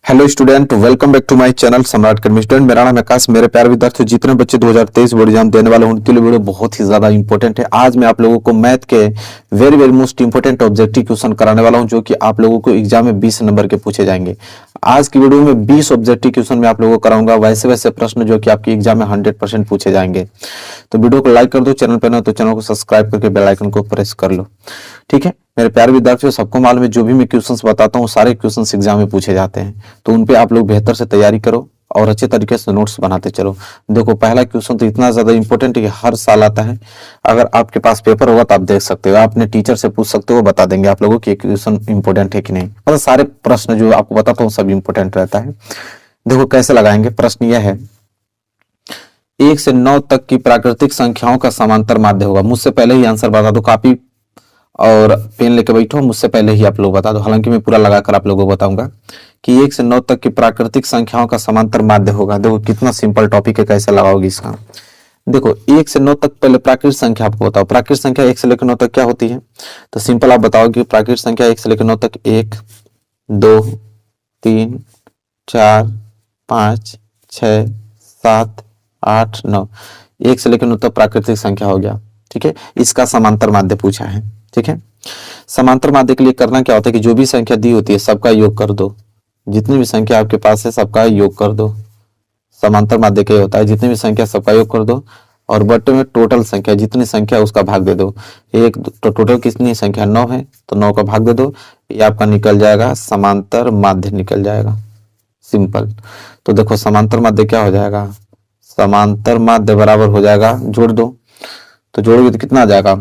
Hello student, welcome back to my channel Samrat academy. Student, मेरा नाम है आकाश। मेरे प्यारे विद्यार्थियों, जितने बच्चे 2023 बोर्ड एग्जाम देने वाले हैं उनके लिए वीडियो बहुत ही ज्यादा इंपॉर्टेंट है। आज मैं आप लोगों को मैथ के very very most important objective question कराने वाला हूं, जो कि आप लोगों को एग्जाम में 20 नंबर के पूछे जाएंगे। आज की वीडियो में 20 ऑब्जेक्टिव क्वेश्चन मैं आप लोगों को कराऊंगा, वैसे वैसे प्रश्न जो कि आपके एग्जाम में 100% पूछे जाएंगे। तो वीडियो को लाइक कर दो, चैनल पर न हो तो चैनल को सब्सक्राइब करके बेल आइकन को प्रेस कर लो। ठीक है मेरे प्यारे विद्यार्थियों, सबको मालूम है जो भी मैं क्वेश्चंस बताता हूँ सारे क्वेश्चंस एग्जाम में पूछे जाते हैं, तो उन पे आप लोग बेहतर से तैयारी करो और अच्छे तरीके से नोट्स बनाते चलो। देखो, पहला क्वेश्चन तो इतना ज्यादा इंपॉर्टेंट है कि हर साल आता है। अगर आपके पास पेपर होगा तो आप देख सकते हो, आप अपने टीचर से पूछ सकते हो, वो बता देंगे आप लोगों की क्वेश्चन इंपॉर्टेंट है कि नहीं। मतलब सारे प्रश्न जो आपको बताता हूँ सब इंपॉर्टेंट रहता है। देखो कैसे लगाएंगे। प्रश्न यह है, 1 से 9 तक की प्राकृतिक संख्याओं का समांतर माध्य होगा। मुझसे पहले ही आंसर बता दो, कॉपी और पेन लेके बैठो, मुझसे पहले ही आप लोग बता दो। हालांकि मैं पूरा लगाकर आप लोगों को बताऊंगा कि 1 से 9 तक की प्राकृतिक संख्याओं का समांतर माध्य होगा। देखो कितना सिंपल टॉपिक है, कैसे लगाओगे इसका। देखो 1 से 9 तक, पहले प्राकृतिक संख्या आपको बताओ। प्राकृतिक संख्या 1 से लेकर 9 तक क्या होती है, तो सिंपल आप बताओ कि प्राकृतिक संख्या 1 से लेकर 9 तक 1 2 3 4 5 6 7 8 9, 1 से लेकर 9 तक प्राकृतिक संख्या हो गया। ठीक है, इसका समांतर माध्य पूछा है। ठीक है, समांतर माध्य के लिए करना क्या होता है कि जो भी संख्या दी होती है सबका योग कर दो। जितनी भी संख्या आपके पास है सबका योग कर दो। समांतर माध्य क्या होता है, जितनी भी संख्या सबका योग कर दो और बटे में टोटल संख्या जितनी संख्या उसका भाग दे दो। एक तो टोटल कितनी संख्या 9 है तो 9 का भाग दे दो, ये आपका निकल जाएगा समांतर माध्य निकल जाएगा। सिंपल। तो देखो समांतर माध्य क्या हो जाएगा, समांतर माध्य बराबर हो जाएगा, जोड़ दो तो जोड़ोगे तो कितना आ जाएगा।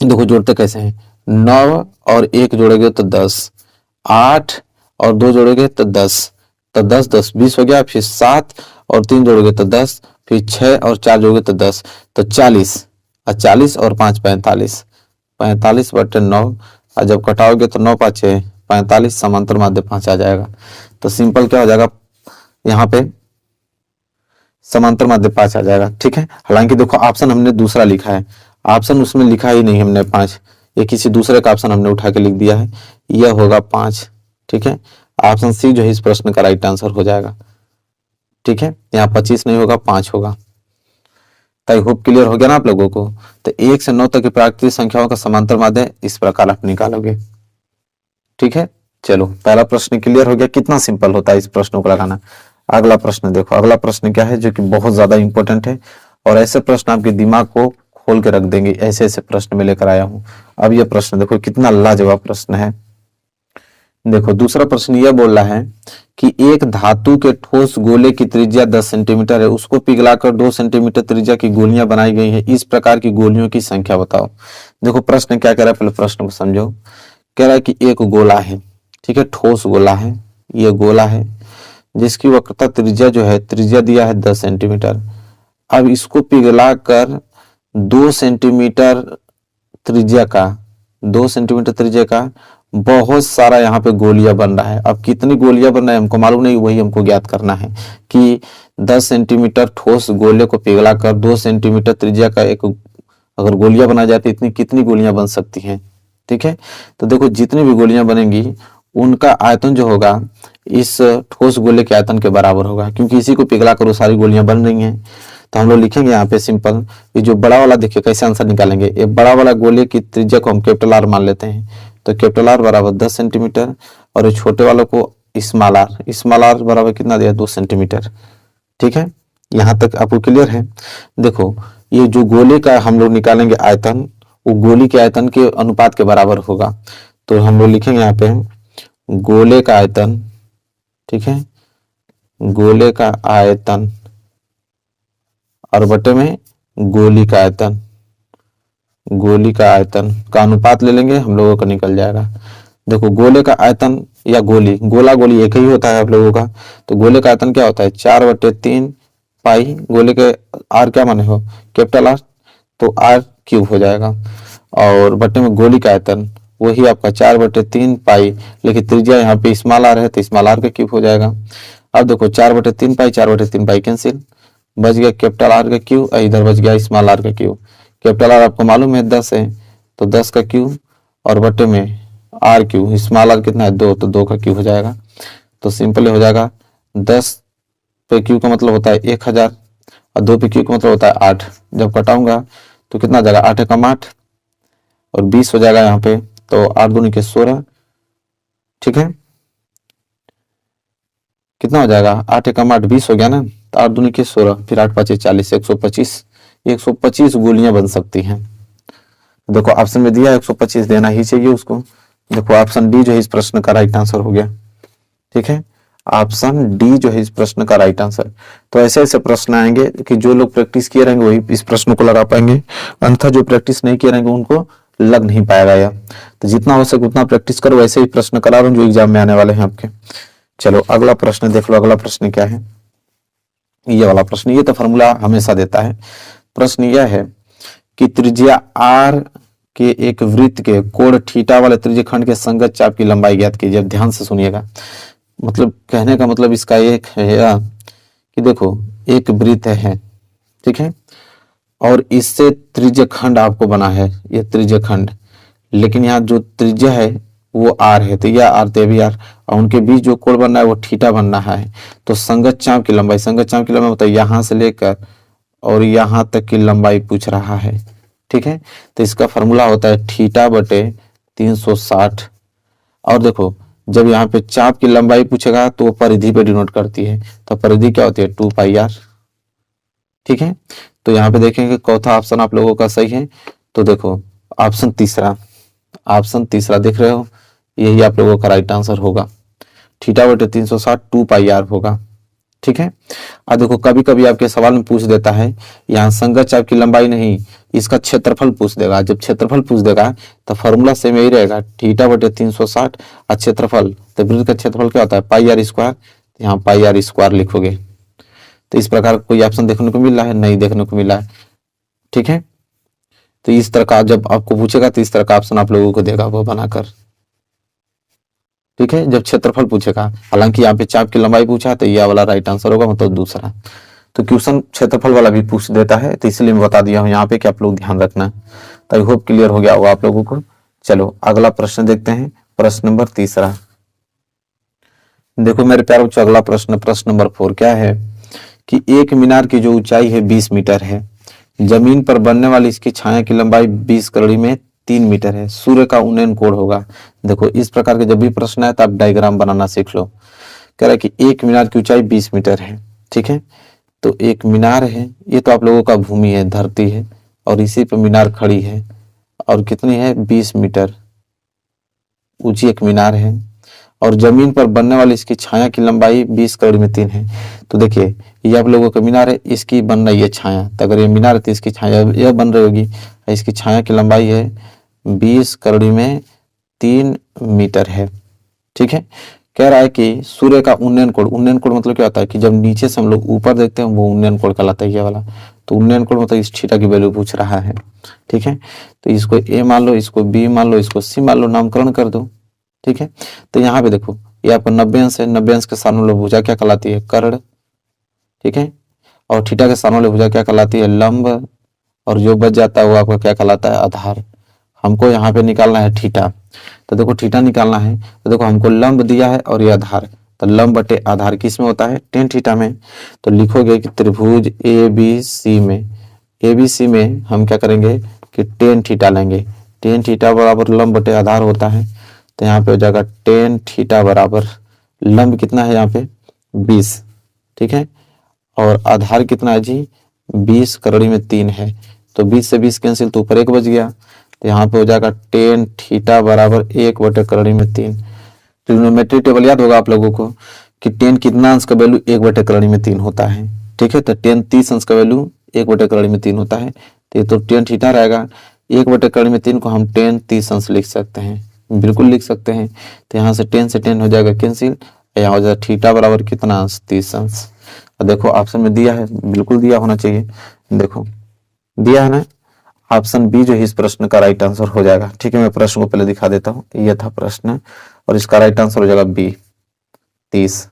देखो जोड़ते कैसे हैं, 9 और 1 जोड़ोगे तो 10, 8 और 2 जोड़ोगे तो 10, तो 10 10 20 हो गया। फिर 7 और 3 जोड़ोगे तो 10, फिर 6 और 4 जोड़ोगे तो 10, तो 40 और 40 और 5 45, 45 बटे 9 और जब कटाओगे तो 9 5 6 45, समांतर माध्य 5 आ जाएगा। तो सिंपल क्या हो जाएगा, यहाँ पे समांतर माध्य 5 आ जाएगा। ठीक है, हालांकि देखो ऑप्शन हमने दूसरा लिखा है, ऑप्शन उसमें लिखा ही नहीं हमने 5, ये किसी दूसरे का ऑप्शन हमने उठा के लिख दिया है, यह होगा 5। ठीक है, ऑप्शन सी जो है इस प्रश्न का राइट आंसर हो जाएगा। ठीक है, यहाँ 25 नहीं होगा 5 होगा। तो आई होप क्लियर हो गया ना आप लोगों को। तो 1 से 9 तक की प्राकृतिक संख्याओं का समांतर माध्य इस प्रकार आप निकालोगे। ठीक है, चलो पहला प्रश्न क्लियर हो गया। कितना सिंपल होता है इस प्रश्नों को लगाना। अगला प्रश्न देखो, अगला प्रश्न क्या है जो कि बहुत ज्यादा इंपॉर्टेंट है और ऐसे प्रश्न आपके दिमाग को खोल के रख देंगे। ऐसे ऐसे प्रश्न में लेकर आया हूं। अब ये प्रश्न देखो कितना लाजवाब प्रश्न है। देखो दूसरा प्रश्न यह बोल रहा है कि एक धातु के ठोस गोले की त्रिज्या 10 सेंटीमीटर है, उसको पिघलाकर 2 सेंटीमीटर त्रिज्या की गोलियां बनाई गई हैं। इस प्रकार की गोलियों की संख्या बताओ। देखो प्रश्न क्या कह रहा है, पहले प्रश्न को समझो। कह रहा है कि एक गोला है, ठीक है, ठोस गोला है, ये गोला है जिसकी वक्रता त्रिज्या जो है, त्रिज्या दिया है 10 सेंटीमीटर। अब इसको पिघलाकर 2 सेंटीमीटर त्रिज्या का, 2 सेंटीमीटर त्रिज्या का बहुत सारा यहाँ पे गोलियां बन रहा है। अब कितनी गोलियां बन रहा है हमको मालूम नहीं, वही हमको ज्ञात करना है कि 10 सेंटीमीटर ठोस गोले को पिघलाकर 2 सेंटीमीटर त्रिज्या का एक अगर गोलियां बनाई जाती इतनी कितनी गोलियां बन सकती हैं। ठीक है, तो देखो जितनी भी गोलियां बनेंगी उनका आयतन जो होगा इस ठोस गोले के आयतन के बराबर होगा, क्योंकि इसी को पिघलाकर वो सारी गोलियां बन रही हैं। तो हम लोग लिखेंगे यहाँ पे सिंपल, ये जो बड़ा वाला देखिए कैसे आंसर निकालेंगे। ये बड़ा वाला गोले की त्रिज्या को हम कैपिटल आर मान लेते हैं, तो कैपिटल आर बराबर 10 सेंटीमीटर और ये छोटे वालों को स्मॉल आर, स्मॉल आर बराबर कितना दिया, 2 सेंटीमीटर। ठीक है, यहाँ तक आपको क्लियर है। देखो ये जो गोले का हम लोग निकालेंगे आयतन, वो गोली के आयतन के अनुपात के बराबर होगा। तो हम लोग लिखेंगे यहाँ पे गोले का आयतन, ठीक है, गोले का आयतन और बटे में गोली का आयतन, गोली का आयतन का अनुपात ले लेंगे, हम लोगों का निकल जाएगा। देखो गोले का आयतन या गोली, गोला गोली एक ही होता है आप लोगों का। तो गोले का आयतन क्या होता है, 4/3 पाई, गोले के आर क्या माने हो, कैपिटल आर, तो आर क्यूब हो जाएगा और बटे में गोली का आयतन वही आपका 4/3 पाई, लेकिन त्रिज्या यहाँ पे स्मॉल आर है तो स्मॉल आर का क्यूब हो जाएगा। अब देखो 4/3 पाई 4/3 पाई कैंसिल, बच गया कैपिटल आर का क्यूब, इधर बच गया स्मॉल आर का क्यूब। कैपिटल आर आपको मालूम है 10 है, तो 10 का क्यूब और बटे में आर क्यूब, स्मॉल आर कितना है 2, तो 2 का क्यूब हो जाएगा। तो सिंपल हो जाएगा 10 पे क्यू का मतलब होता है 1000 और 2 पे क्यू का मतलब होता है 8। जब घटाऊंगा तो कितना आ जाएगा, 8 एकम 8 और 20 हो जाएगा यहाँ पे, तो 8 दूनी के 16। ठीक है, कितना हो जाएगा, 8 एकम 8 20 हो गया ना, तो 8 दूनी के 16, फिर 8 5 40, 125 गोलियां बन सकती हैं। देखो ऑप्शन में दिया 125 देना ही चाहिए उसको। देखो ऑप्शन डी जो है इस प्रश्न का राइट आंसर हो गया। ठीक है, ऑप्शन डी जो है इस प्रश्न का राइट आंसर। तो ऐसे ऐसे प्रश्न आएंगे कि जो लोग प्रैक्टिस किए रहेंगे वही इस प्रश्न को लगा पाएंगे, अन्यथा जो प्रैक्टिस नहीं किए रहेंगे उनको लग नहीं पाएगा यह। तो जितना हो सके उतना प्रैक्टिस करो, वैसे ही प्रश्न करा रहा हूं जो एग्जाम में आने वाले हैं आपके। चलो अगला प्रश्न देख लो। अगला प्रश्न क्या है, ये वाला प्रश्न, ये तो फॉर्मूला हमेशा देता है। प्रश्न यह है कि त्रिज्या आर के एक वृत्त के कोण थीटा वाले त्रिज्यखंड के संगत चाप की लंबाई ज्ञात कीजिए। ध्यान से सुनिएगा, मतलब कहने का मतलब इसका एक है कि देखो एक वृत्त है, ठीक है, और इससे त्रिज्यखंड आपको बना है, ये त्रिज्यखंड, लेकिन यहाँ जो त्रिज्या है वो आर है, तो यह आर, तो भी आर, और उनके बीच जो कोण बनना है वो थीटा बन रहा है। तो संगत चाप की लंबाई, संगत चाप की लंबाई मतलब यहाँ से लेकर और यहाँ तक की लंबाई पूछ रहा है। ठीक है, तो इसका फॉर्मूला होता है थीटा बटे 360। और देखो जब यहाँ पे चाप की लंबाई पूछेगा तो वो परिधि पे डिनोट करती है, तो परिधि क्या होती है, 2 पाई आर। ठीक है, तो यहाँ पे देखेंगे चौथा ऑप्शन आप लोगों का सही है। तो देखो ऑप्शन तीसरा, ऑप्शन तीसरा देख रहे हो, यही आप लोगों का राइट आंसर होगा। थीटा बटे 360 2 पाई आर होगा। ठीक है, अब देखो कभी कभी आपके सवाल में पूछ देता है, यहाँ संगत चाप की लंबाई नहीं, इसका क्षेत्रफल पूछ देगा। जब क्षेत्रफल पूछ देगा तो फॉर्मूला सेम यही रहेगा, थीटा बटे 360 और क्षेत्रफल, तो वृत्त का क्षेत्रफल क्या होता है, पाई आर स्क्वायर, यहाँ पाई आर स्क्वायर लिखोगे। तो इस प्रकार कोई ऑप्शन देखने को मिल रहा है, नहीं देखने को मिला है। ठीक है, तो इस तरह का जब आपको पूछेगा तो इस तरह का ऑप्शन आप लोगों को देगा वो बनाकर। ठीक है, जब क्षेत्रफल पूछेगा, हालांकि यहाँ पे चाप की लंबाई पूछा तो यह वाला राइट आंसर होगा, मतलब दूसरा। तो क्वेश्चन क्षेत्रफल वाला भी पूछ देता है, तो इसलिए मैं बता दिया हूँ यहाँ पे कि आप लोग ध्यान रखना। तो आई होप क्लियर हो गया होगा आप लोगों को। चलो अगला प्रश्न देखते हैं, प्रश्न नंबर तीसरा। देखो मेरे प्यारे बच्चों, अगला प्रश्न, प्रश्न नंबर 4 क्या है कि एक मीनार की जो ऊंचाई है 20 मीटर है, जमीन पर बनने वाली इसकी छाया की लंबाई 20 कड़ी में 3 मीटर है, सूर्य का उन्नयन कोण होगा। देखो इस प्रकार के जब भी प्रश्न है तो आप डायग्राम बनाना सीख लो। कह रहा है कि एक मीनार की ऊंचाई 20 मीटर है। ठीक है, तो एक मीनार है, ये तो आप लोगों का भूमि है, धरती है, और इसी पे मीनार खड़ी है, और कितनी है, 20 मीटर ऊंची एक मीनार है, और जमीन पर बनने वाली इसकी छाया की लंबाई 20 कड़ी में 3 है। तो देखिए ये आप लोगों का मीनार है, इसकी बन रही है छाया, तो अगर ये मीनार है तो इसकी छाया यह बन रही होगी, इसकी छाया की लंबाई है 20 कड़ी में 3 मीटर है। ठीक है, कह रहा है कि सूर्य का उन्नयन कोण, उन्नयन कोण मतलब क्या होता है कि जब नीचे से हम लोग ऊपर देखते हैं वो उन्नयन कोण कहलाता है, ये वाला। तो उन्नयन कोण मतलब इस थीटा की वैल्यू पूछ रहा है। ठीक है, तो इसको ए मान लो, इसको बी मान लो, इसको सी मान लो, नामकरण कर दो। ठीक है, तो यहाँ पे देखो ये आपका 90 अंश है, 90 अंश के सामने वाली भुजा क्या कहलाती है, कर्ण। ठीक है, और थीटा के सामने वाली भुजा क्या कहलाती है, लंब, और जो बच जाता है वो आपका क्या कहलाता है, आधार। हमको यहाँ पे निकालना है थीटा, तो देखो थीटा निकालना है, तो देखो हमको लंब दिया है और ये आधार, तो लंब बटे आधार किस में होता है, tan थीटा में। तो लिखोगे कि त्रिभुज ABC में, ABC में हम क्या करेंगे कि tan थीटा लेंगे, tan थीटा बराबर लंब बटे आधार होता है। तो यहाँ पे हो जाएगा tan थीटा बराबर लंब कितना है यहाँ पे 20, ठीक है, और आधार कितना है जी 20 कड़ी में 3 है, तो 20 से 20 कैंसिल, तो ऊपर 1 बच गया, तो यहाँ पे हो जाएगा tan थीटा बराबर 1 बटे कड़ी में 3। ट्रिग्नोमेट्री टेबल याद होगा आप लोगों को कि tan कितना अंश का वैल्यू 1 बटे कड़ी में 3 होता है। ठीक है, तो tan 30 अंश का वैल्यू 1 बटे कड़ी में 3 होता है, तो ये तो tan थीटा रहेगा। 1 बटे कड़ी में 3 को हम tan 30 अंश लिख सकते हैं, बिल्कुल लिख सकते हैं। तो यहाँ से tan हो जाएगा कैंसिल, यहाँ हो जाएगा थीटा बराबर कितना अंश 30 अंश। देखो ऑप्शन में दिया है, बिल्कुल दिया होना चाहिए, देखो दिया है ना, ऑप्शन बी जो है इस प्रश्न का राइट आंसर हो जाएगा। ठीक है, मैं प्रश्न को पहले दिखा देता हूँ, यह था प्रश्न और इसका राइट आंसर हो जाएगा बी 30।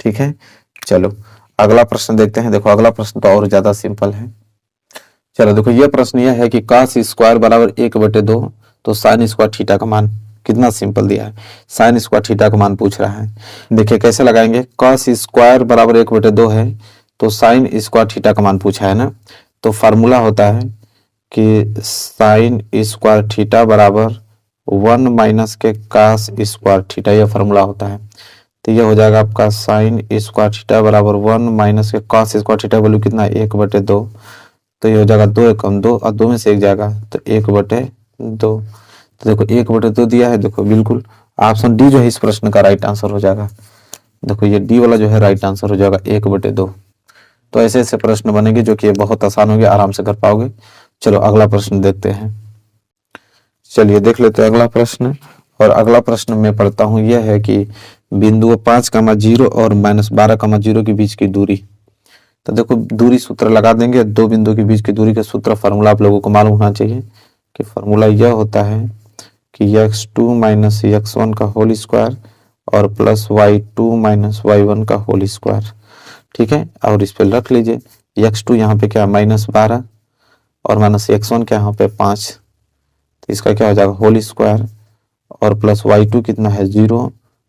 ठीक है, चलो अगला प्रश्न देखते हैं। देखो अगला प्रश्न तो और ज्यादा सिंपल है। चलो देखो ये प्रश्न यह है कि cos स्क्वायर बराबर 1 बटे 2, तो साइन स्क्वायर थीटा का मान। कितना सिंपल दिया है, साइन स्क्वायर थीटा का मान पूछ रहा है। देखिए कैसे लगाएंगे, कॉस स्क्वायर बराबर 1/2 है, तो साइन स्क्वायर थीटा का मान पूछा है ना, तो फार्मूला होता है कि साइन स्क्वायर थीटा बराबर 1 माइनस के कॉस स्क्वायर थीटा, यह फार्मूला होता है। तो यह हो जाएगा आपका साइन स्क्वायर थीटा बराबर 1 माइनस के कॉस स्क्वायर थीटा वैल्यू कितना है 1/2, तो ये हो जाएगा 2 एकम 2 और 2 में से 1 जाएगा तो 1/2। तो देखो 1/2 दिया है, देखो बिल्कुल ऑप्शन डी जो है इस प्रश्न का राइट आंसर हो जाएगा। देखो ये डी वाला जो है राइट आंसर हो जाएगा 1/2। तो ऐसे ऐसे प्रश्न बनेंगे जो कि बहुत आसान होंगे, आराम से कर पाओगे। चलो अगला प्रश्न देखते हैं। चलिए देख लेते हैं अगला प्रश्न। और अगला प्रश्न मैं पढ़ता हूँ, यह है कि बिंदु 5,0 और -12,0 के बीच की दूरी। तो देखो दूरी सूत्र लगा देंगे, दो बिंदु के बीच की दूरी का सूत्र फार्मूला आप लोगों को मालूम होना चाहिए कि फार्मूला यह होता है कि x2 माइनस x1 का होल स्क्वायर और प्लस y2 माइनस y1 का होल स्क्वायर। ठीक है, और इस पर रख लीजिए x2 यहाँ पे क्या -12 और माइनस x1 क्या यहाँ पे 5, तो इसका क्या हो जाएगा होल स्क्वायर और प्लस y2 कितना है 0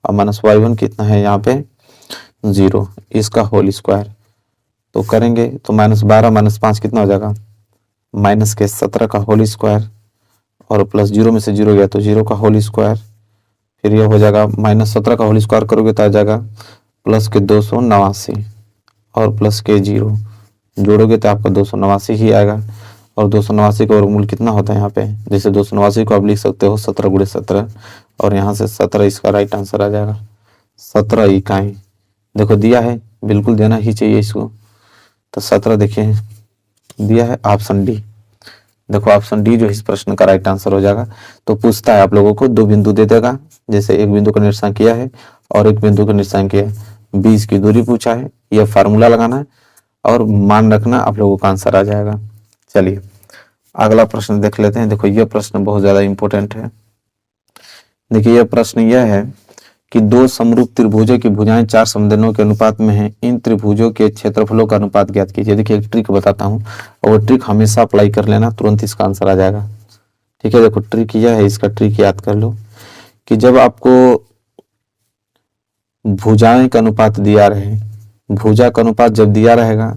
और माइनस y1 कितना है यहाँ पे 0, इसका होल स्क्वायर। तो करेंगे तो -12 - 5 कितना हो जाएगा -17 का होल स्क्वायर और प्लस 0 में से 0 गया तो 0 का होल स्क्वायर। फिर यह हो जाएगा -17 का होल स्क्वायर करोगे तो आ जाएगा प्लस के 289 और प्लस के 0 जोड़ोगे तो आपका 289 ही आएगा। और 289 का वर्गमूल कितना होता है यहाँ पे, जैसे 289 को आप लिख सकते हो 17 × 17 और यहाँ से 17 इसका राइट आंसर आ जाएगा 17 इकाई। देखो दिया है, बिल्कुल देना ही चाहिए इसको। तो 17 देखिए दिया है ऑप्शन डी। देखो ऑप्शन डी जो इस प्रश्न का राइट आंसर हो जाएगा। तो पूछता है आप लोगों को दो बिंदु दे देगा, जैसे एक बिंदु का निरीक्षण किया है और एक बिंदु का निरीक्षण किया है, बीच की दूरी पूछा है, यह फार्मूला लगाना है और मान रखना, आप लोगों का आंसर आ जाएगा। चलिए अगला प्रश्न देख लेते हैं। देखो यह प्रश्न बहुत ज्यादा इंपॉर्टेंट है। देखिए यह प्रश्न यह है कि दो समरूप त्रिभुजों की भुजाएं 4 समद्विबाहुओं के अनुपात में हैं, इन त्रिभुजों के क्षेत्रफलों का अनुपात ज्ञात कीजिए। देखिए एक ट्रिक बताता हूँ और वो ट्रिक हमेशा अप्लाई कर लेना, तुरंत इसका आंसर आ जाएगा। ठीक है, देखो ट्रिक यह है, इसका ट्रिक याद कर लो कि जब आपको भुजाएं का अनुपात दिया रहे, भुजा का अनुपात जब दिया रहेगा,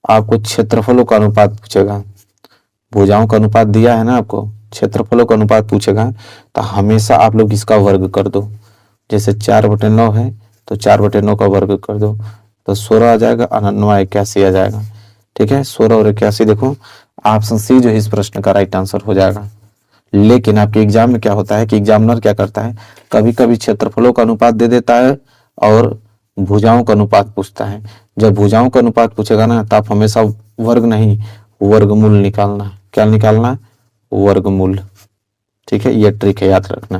आपको क्षेत्रफलों का अनुपात पूछेगा। भुजाओं का अनुपात दिया है ना आपको, क्षेत्रफलों का अनुपात पूछेगा, तो हमेशा आप लोग इसका वर्ग कर दो। जैसे 4/9 है तो 4/9 का वर्ग कर दो तो 16 आ जाएगा और 9 81 आ जाएगा। ठीक है, 16 और 81 देखो ऑप्शन सी जो है इस प्रश्न का राइट आंसर हो जाएगा। लेकिन आपके एग्जाम में क्या होता है कि एग्जामिनर क्या करता है, कभी कभी क्षेत्रफलों का अनुपात दे देता है और भुजाओं का अनुपात पूछता है। जब भुजाओं का अनुपात पूछेगा ना तो आप हमेशा वर्ग नहीं वर्गमूल निकालना। क्या निकालना? वर्गमूल। ठीक है, यह ट्रिक है, याद रखना।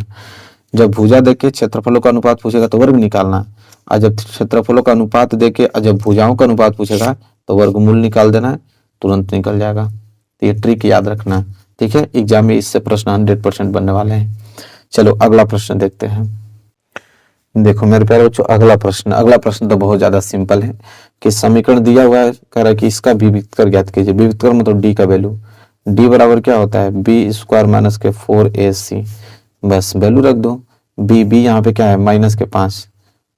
जब भुजा देके क्षेत्रफलों का अनुपात पूछेगा तो वर्ग निकालना, और जब क्षेत्रफलों का अनुपात देके और जब भुजाओं का अनुपात पूछेगा तो वर्गमूल निकाल देना, तुरंत निकल जाएगा। तो ये ट्रिक याद रखना। ठीक है, एग्जाम में इससे प्रश्न 100% बनने वाले हैं। चलो अगला प्रश्न देखते हैं। देखो मेरे प्यारे बच्चों अगला प्रश्न तो बहुत ज्यादा सिंपल है कि समीकरण दिया हुआ है, कह रहा है कि इसका विविधकर ज्ञात कीजिए। विविधकर मतलब डी का वैल्यू, डी बराबर क्या होता है b² - के 4ac, बस वैल्यू रख दो। बी यहाँ पे क्या है -5,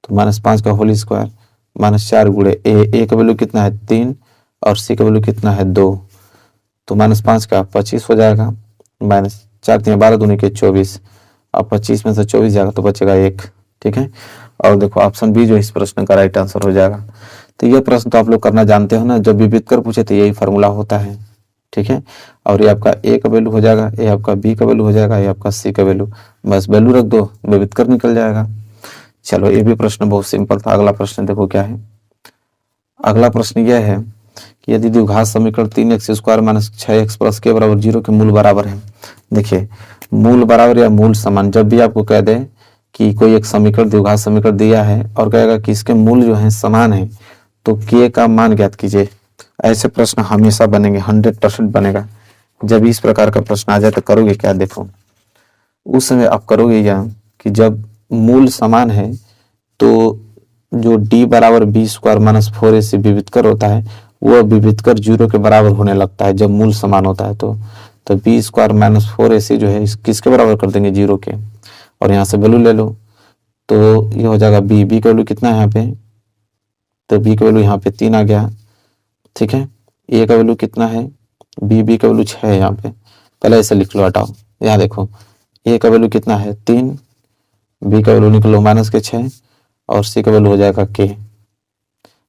तो -5 का होल स्क्वायर -4 × ए का वैल्यू कितना है 3 और सी का वैल्यू कितना है 2, तो -5 का 25 हो जाएगा, -4 3 12 दूनी के 24, अब 25 में से 24 जाएगा तो बचेगा 1। ठीक है, और देखो ऑप्शन बी जो इस प्रश्न का राइट आंसर हो जाएगा। तो यह प्रश्न तो आप लोग करना जानते हो ना, जब विविधकर पूछे तो यही फार्मूला होता है। ठीक है, और ये आपका ए का वैल्यू हो जाएगा, ये आपका बी का वैल्यू हो जाएगा, ये आपका सी का वैल्यू, बस वैल्यू रख दो, विविधकर निकल जाएगा। चलो ये भी प्रश्न बहुत सिंपल था। अगला प्रश्न देखो क्या है। अगला प्रश्न यह है कि यदि द्विघात समीकरण 3x² - 6x + k = 0 के मूल बराबर है। देखिए मूल बराबर या मूल समान, जब भी आपको कह दे कि कोई एक समीकरण द्विघात समीकरण दिया है और कहेगा कि इसके मूल जो है समान है, तो k का मान ज्ञात कीजिए। ऐसे प्रश्न हमेशा बनेंगे, 100% बनेगा। जब इस प्रकार का प्रश्न आ जाए तो करोगे क्या? देखो उस समय आप करोगे या कि जब मूल समान है तो जो d बराबर b² - 4ac विविधकर होता है, वह विविधकर 0 के बराबर होने लगता है जब मूल समान होता है। तो b² - 4ac जो है किसके बराबर कर देंगे 0 के, और यहाँ से वैल्यू ले लो, तो ये हो जाएगा बी। बी का वैल्यू कितना है यहाँ पे, तो बी का वैल्यू यहाँ पे 3 आ गया, ठीक है। ए का वैल्यू कितना है, बी का वैल्यू 6 है यहाँ पे, पहले ऐसे लिख लो, हटाओ। यहाँ देखो ए का वैल्यू कितना है 3, बी का वैल्यू निकलो -6 और सी का वैल्यू हो जाएगा के।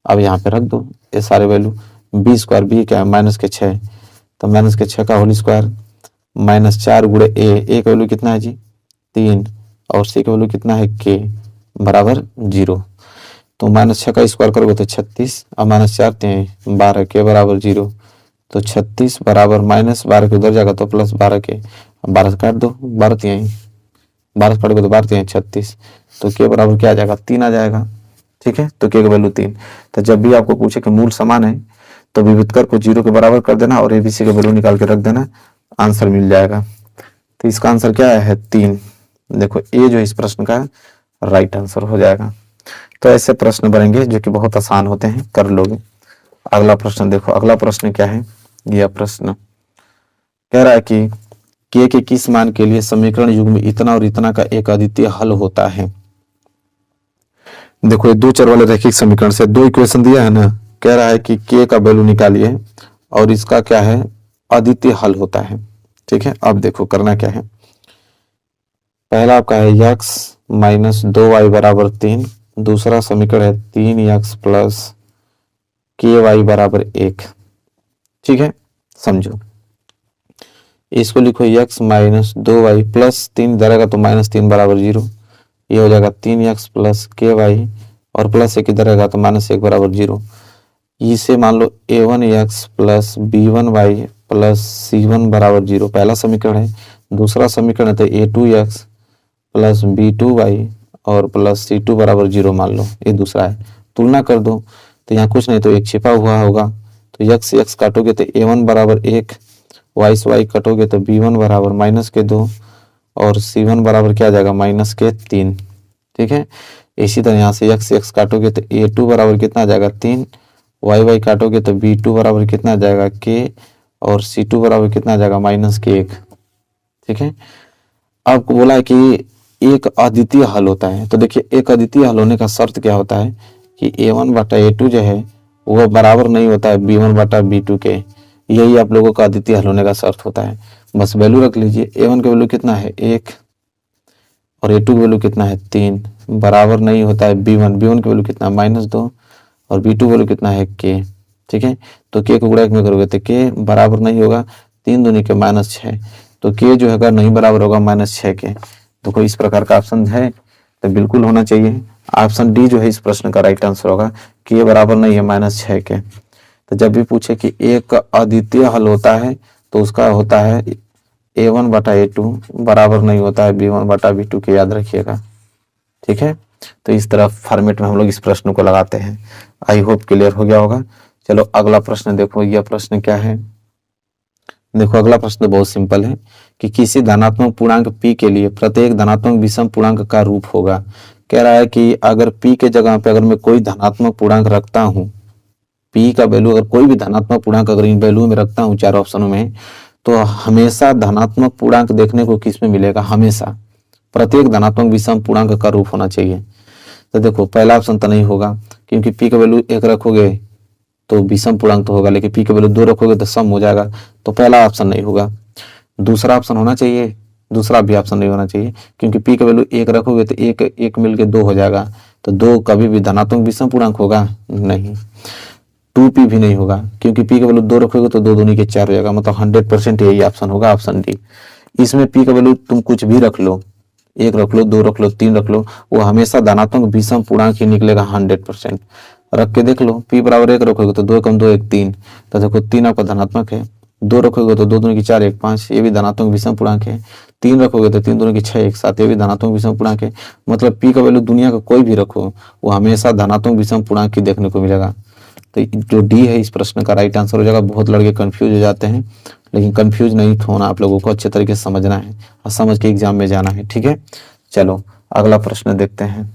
अब यहाँ पे रख दो ये सारे वैल्यू, बी स्क्वायर, बी क्या है -6, तो -6 का होल स्क्वायर -4 गुणे ए का वैल्यू कितना है जी 3 और सी का वैल्यू कितना है के बराबर 0। तो -6 का स्क्वायर करोगे तो 36 और -4 12 के बराबर 0, तो 36 बराबर -12 के उधर जाएगा तो +12 के, 12 से काट दो, 12 काटोगे तो 12 36, तो के बराबर क्या आ जाएगा 3 आ जाएगा, ठीक है। तो के का वैल्यू 3। तो जब भी आपको पूछे कि मूल समान है तो विभुत्तर को 0 के बराबर कर देना और एबीसी का वैल्यू निकाल के रख देना, आंसर मिल जाएगा। तो इसका आंसर क्या है 3। देखो ए जो है इस प्रश्न का राइट आंसर हो जाएगा। तो ऐसे प्रश्न बनेंगे जो कि बहुत आसान होते हैं, कर लोगे। अगला प्रश्न देखो, अगला प्रश्न क्या है, यह प्रश्न कह रहा है कि के किस मान के लिए समीकरण युग्म में इतना और इतना का एक अद्वितीय हल होता है। देखो ये दो चर वाले रैखिक समीकरण से दो इक्वेशन दिया है ना, कह रहा है कि के का वैल्यू निकालिए और इसका क्या है अद्वितीय हल होता है, ठीक है। अब देखो करना क्या है, पहला आपका है x - 2y बराबर 3, दूसरा समीकरण है 3x प्लस ky बराबर 1, ठीक है। समझो इसको लिखो x - 2y प्लस 3 इधर आएगा तो -3 बराबर 0, ये हो जाएगा 3x प्लस ky और प्लस 1 इधर आएगा तो -1 बराबर 0। इसे मान लो a1x plus b1y plus c1 बराबर 0 पहला समीकरण है। दूसरा समीकरण है तो a2x प्लस b2y और प्लस c2 बराबर 0 मान लो, ये दूसरा है। तुलना कर दो तो यहाँ कुछ नहीं तो एक छिपा हुआ होगा, तो x से x काटोगे तो a1 बराबर 1, y से y काटोगे तो b1 बराबर -2 और c1 बराबर क्या आ जाएगा -3, ठीक है। इसी तरह यहाँ से x काटोगे तो a2 बराबर कितना आ जाएगा 3, y काटोगे तो b2 बराबर कितना आ जाएगा k और c2 बराबर कितना आ जाएगा -1, ठीक है। आपको बोला है कि एक अद्वितीय हल होता है, तो देखिए एक अद्वितीय हल होने का शर्त क्या होता है कि a1 बटा a2 जो है वो बराबर नहीं होता है b1 बटा b2 के, यही आप लोगों का अद्वितीय हल होने का शर्त होता है। बस वैल्यू रख लीजिए, a1 का वैल्यू कितना है 1 और a2 का वैल्यू कितना है 3, बराबर नहीं होता है b1 का वैल्यू कितना -2 और b2 वैल्यू कितना है k, ठीक है। तो k को गुणा में करोगे तो k बराबर नहीं होगा 3 दूनी के -6, तो k जो है अगर नहीं बराबर होगा -6 के, तो कोई इस प्रकार का ऑप्शन है तो बिल्कुल होना चाहिए। ऑप्शन डी जो है इस प्रश्न का राइट आंसर होगा, k बराबर नहीं है -6 के। तो जब भी पूछे कि एक अद्वितीय हल होता है तो उसका होता है a1 बटा a2 बराबर नहीं होता है b1 बटा b2 के, याद रखिएगा, ठीक है। तो इस तरह फॉर्मेट में हम लोग इस प्रश्न को लगाते हैं। आई होप क्लियर हो गया होगा। चलो अगला प्रश्न देखो, यह प्रश्न क्या है। देखो अगला प्रश्न बहुत सिंपल है कि किसी धनात्मक पूर्णांक p के लिए प्रत्येक धनात्मक विषम पूर्णांक का रूप होगा। कह रहा है कि अगर p के जगह पे अगर मैं कोई धनात्मक पूर्णांक रखता हूँ, p का वैल्यू अगर कोई भी धनात्मक पूर्णांक अगर इन वैल्यू में रखता हूँ चार ऑप्शनों में, तो हमेशा धनात्मक पूर्णांक देखने को किस में मिलेगा, हमेशा प्रत्येक धनात्मक विषम पूर्णांक का रूप होना चाहिए। तो देखो पहला ऑप्शन तो नहीं होगा क्योंकि p का वैल्यू 1 रखोगे तो विषम पूर्णांक तो होगा, लेकिन p का वैल्यू 2 रखोगे तो सम हो जाएगा, तो पहला ऑप्शन नहीं होगा। दूसरा ऑप्शन होना चाहिए, दूसरा भी ऑप्शन नहीं होना चाहिए क्योंकि p का वैल्यू 1 रखोगे तो 1 मिलके 2 हो जाएगा, तो 2 कभी भी धनात्मक विषम पूर्णांक होगा नहीं। 2p भी नहीं होगा क्योंकि p का वैल्यू 2 रखोगे तो 2 दूनी के 4 हो जाएगा, मतलब 100% यही ऑप्शन होगा, ऑप्शन डी। इसमें p का वैल्यू तुम कुछ भी रख लो, 1 रख लो, 2 रख लो, 3 रख लो, वो हमेशा धनात्मक विषम पूर्णांक ही निकलेगा 100%। रख के देख लो, p बराबर 1 रखोगे तो 2 कम 2 1 3, तो देखो 3 आपका धनात्मक है, 2 रखोगे तो 2 दूनी की 4 1 5, ये भी धनात्मक विषम पूर्णांक है, 3 रखोगे तो 3 दूनी की 6 1 7, ये भी धनात्मक विषम पूर्णांक है। मतलब p का वैल्यू दुनिया का कोई भी रखो वो हमेशा धनात्मक विषम पूर्णांक ही देखने को मिलेगा। तो जो डी है इस प्रश्न का राइट आंसर हो जाएगा। बहुत लड़के कंफ्यूज हो जाते हैं, लेकिन कंफ्यूज नहीं होना, आप लोगों को अच्छे तरीके से समझना है और समझ के एग्जाम में जाना है, ठीक है। चलो अगला प्रश्न देखते हैं।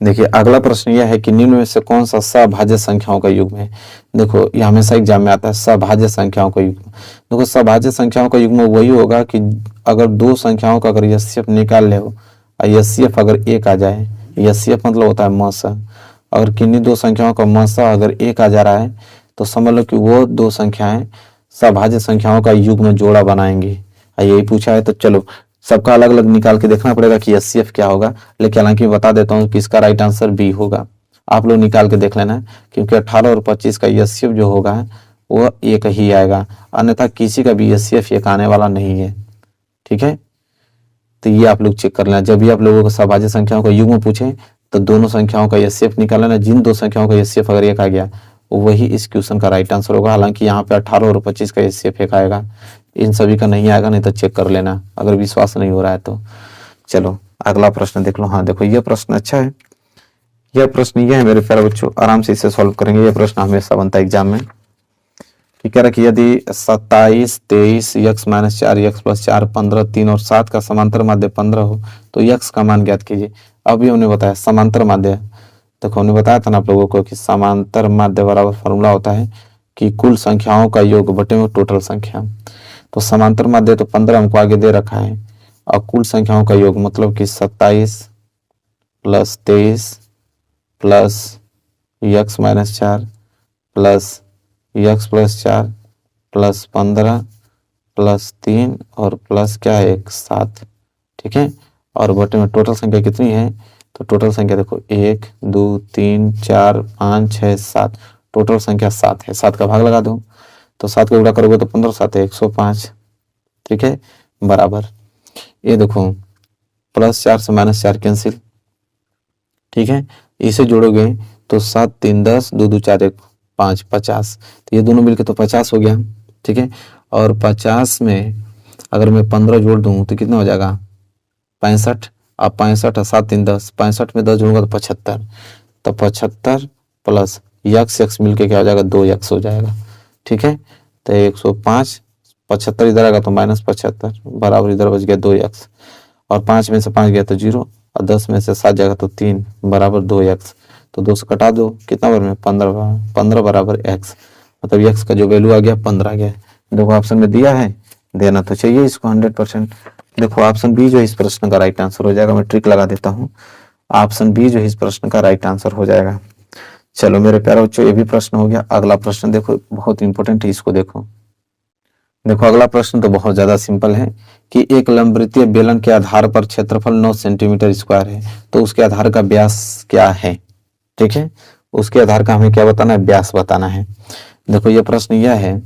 देखिए अगला प्रश्न यह है कि निम्न में से कौन सा सभाज्य संख्याओं का युग्म है। देखो ये हमेशा एग्जाम में आता है, सभाज्य संख्याओं का युग्म। देखो सभाज्य संख्याओं का युग्म वही होगा कि अगर दो संख्याओं का अगर एचसीएफ निकाल ले हो और एचसीएफ अगर एक आ जाए, एचसीएफ मतलब होता है मसा, अगर किन्हीं दो संख्याओं का मसा अगर एक आ जा रहा है तो समझ लो कि वो दो संख्याएं सभाज्य संख्याओं का युग्म जोड़ा बनाएंगे। यही पूछा है, तो चलो सबका अलग अलग निकाल के देखना पड़ेगा कि एचसीएफ क्या होगा, लेकिन हालांकि बता देता हूँ कि इसका राइट आंसर बी होगा। आप लोग निकाल के देख लेना, क्योंकि 18 और 25 का एचसीएफ जो होगा वो एक ही आएगा, अन्यथा किसी का भी एचसीएफ एक आने वाला नहीं है। ठीक है, तो ये आप लोग चेक कर लेना। जब भी आप लोगों को सभाज्य संख्याओं का युग्म पूछे तो दोनों संख्याओं का एचसीएफ निकाल लेना। जिन दो संख्याओं का एचसीएफ अगर एक आ गया वही इस क्वेश्चन का राइट आंसर होगा। हालांकि यहाँ पे 18 और 25 का एचसीएफ एक आएगा, इन सभी का नहीं आएगा, नहीं तो चेक कर लेना अगर विश्वास नहीं हो रहा है तो। चलो अगला प्रश्न देख लो। हाँ देखो ये प्रश्न अच्छा है, यह प्रश्न ये है मेरे प्यारे बच्चों, आराम से इसे सॉल्व करेंगे। यह प्रश्न हमेशा बनता है एग्जाम में कि कह रहा कि यदि 27, 23, x माइनस 4, x प्लस 4, 15, 3 और 7 का समांतर माध्य 15 हो तो x का मान ज्ञात कीजिए। अभी हमने बताया समांतर माध्य, देखो हमने बताया था ना आप लोगों को कि समांतर माध्य बराबर फॉर्मूला होता है कि कुल संख्याओं का योग बटे में टोटल संख्या। तो समांतर माध्य तो 15 हमको आगे दे रखा है, और कुल संख्याओं का योग मतलब कि 27 plus 23 plus x minus 4 plus x plus 4 plus 15 plus 3 और प्लस क्या है 7। ठीक है, और बटे में टोटल संख्या कितनी है, तो टोटल संख्या देखो 1 2 3 4 5 6 7, टोटल संख्या 7 है। 7 का भाग लगा दो तो 7 का गुणा करोगे तो 15 7 है 105। ठीक है, बराबर ये देखो प्लस 4 से माइनस 4 कैंसिल। ठीक है, इसे जोड़ोगे तो 7 3 10 2 2 4 1 5 50, तो ये दोनों मिलके तो 50 हो गया। ठीक है, और 50 में अगर मैं 15 जोड़ दूं तो कितना हो जाएगा 65। अब 65 7 3 10, 65 में 10 जोड़ूंगा तो 75, तो 75 प्लस x मिलके क्या हो जाएगा 2x हो जाएगा। ठीक है, तो 105, 75 इधर आएगा तो माइनस 75 बराबर इधर बच गया 2x, और 5 में से 5 गया तो 0, और 10 में से 7 जाएगा तो 3 बराबर 2x। तो 2 से कटा दो कितना बार में 15 बराबर x, मतलब x का जो वैल्यू आ गया 15 आ गया। देखो ऑप्शन में दिया है, देना तो चाहिए इसको 100%। देखो ऑप्शन बी जो इस प्रश्न का राइट आंसर हो जाएगा। मैं ट्रिक लगा देता हूँ, ऑप्शन बी जो इस प्रश्न का राइट आंसर हो जाएगा। चलो मेरे प्यारे बच्चों ये भी प्रश्न हो गया। अगला प्रश्न देखो बहुत इंपॉर्टेंट है, इसको देखो। देखो अगला प्रश्न तो बहुत ज्यादा सिंपल है कि एक लंबवृत्तीय बेलन के आधार पर क्षेत्रफल 9 सेंटीमीटर स्क्वायर है, तो उसके आधार का व्यास क्या है। ठीक है, उसके आधार का हमें क्या बताना है, व्यास बताना है। देखो ये प्रश्न यह है